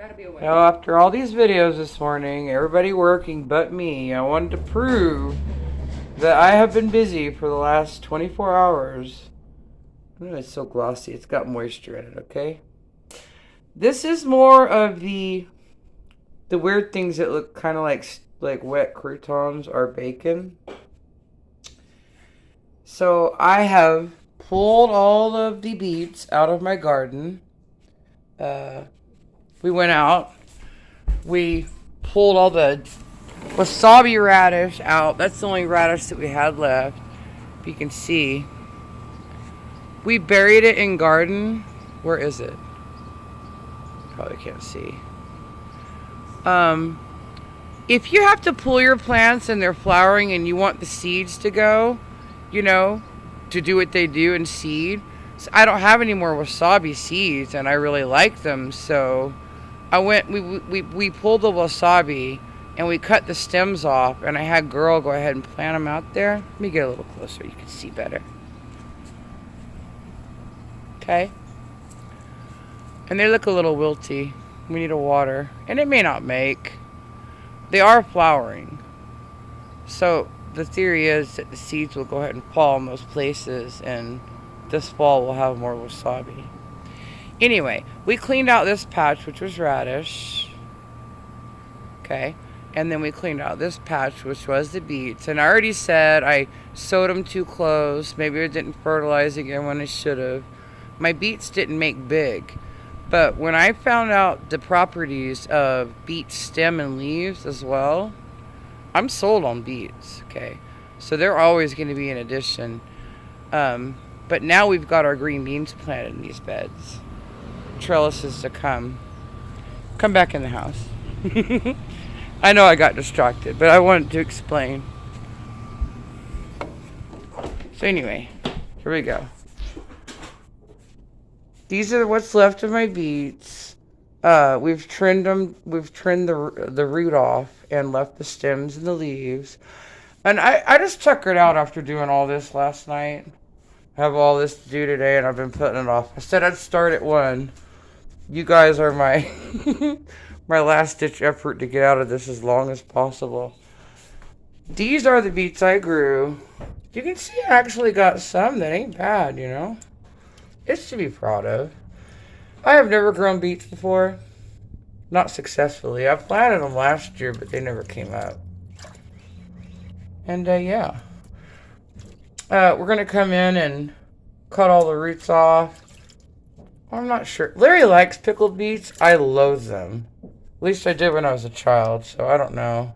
Gotta be a way. Now, after all these videos this morning, everybody working but me, I wanted to prove that I have been busy for the last 24 hours. Oh, it's so glossy. It's got moisture in it, okay? This is more of the weird things that look kind of like wet croutons or bacon. So I have pulled all of the beets out of my garden. We went out. We pulled all the wasabi radish out. That's the only radish that we had left. If you can see. We buried it in garden. Where is it? Probably can't see. If you have to pull your plants and they're flowering and you want the seeds to go, to do what they do and seed. So I don't have any more wasabi seeds and I really like them. So we pulled the wasabi and we cut the stems off and I had Girl go ahead and plant them out there. Let me get a little closer. You can see better. Okay. And they look a little wilty. We need a water. And it may not make. They are flowering. So the theory is that the seeds will go ahead and fall in those places and this fall we'll have more wasabi. Anyway, we cleaned out this patch, which was radish. Okay. And then we cleaned out this patch, which was the beets. And I already said I sowed them too close. Maybe I didn't fertilize again when I should have. My beets didn't make big. But when I found out the properties of beet stem and leaves as well, I'm sold on beets, okay? So they're always going to be an addition. But now we've got our green beans planted in these beds. Trellises to come. Come back in the house. I know I got distracted, but I wanted to explain. So anyway, here we go. These are what's left of my beets. We've trimmed them. We've trimmed the root off and left the stems and the leaves. And I just tuckered out after doing all this last night. I have all this to do today, and I've been putting it off. I said I'd start at 1. You guys are my my last ditch effort to get out of this as long as possible. These are the beets I grew. You can see I actually got some that ain't bad, It's to be proud of. I have never grown beets before. Not successfully. I planted them last year, but they never came up. And, yeah. We're going to come in and cut all the roots off. I'm not sure. Larry likes pickled beets. I loathe them. At least I did when I was a child, so I don't know.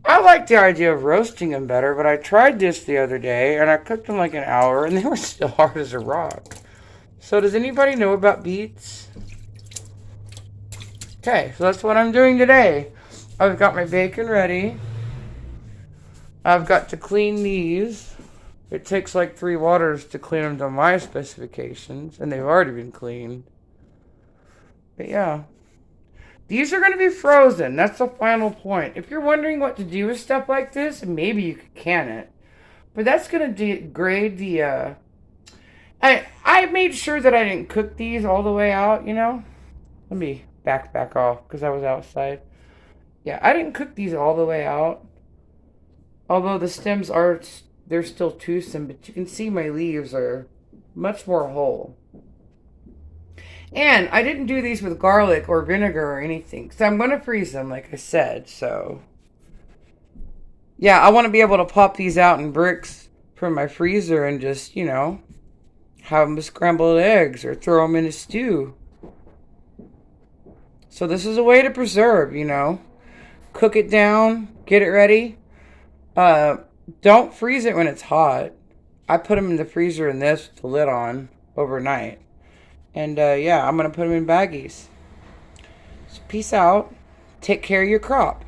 I like the idea of roasting them better, but I tried this the other day, and I cooked them like an hour, and they were still hard as a rock. So does anybody know about beets? Okay, so that's what I'm doing today. I've got my bacon ready. I've got to clean these. It takes like 3 waters to clean them to my specifications, and they've already been cleaned. But yeah. These are going to be frozen. That's the final point. If you're wondering what to do with stuff like this, maybe you could can it. But that's going to degrade the... I made sure that I didn't cook these all the way out, Let me back off because I was outside. Yeah, I didn't cook these all the way out. Although the stems they're still toothsome, but you can see my leaves are much more whole. And I didn't do these with garlic or vinegar or anything. So I'm going to freeze them, like I said. So, yeah, I want to be able to pop these out in bricks from my freezer and just, have them with scrambled eggs or throw them in a stew. So this is a way to preserve, Cook it down, get it ready. Don't freeze it when it's hot. I put them in the freezer in this with the lid on overnight. And, yeah, I'm going to put them in baggies. So peace out. Take care of your crop.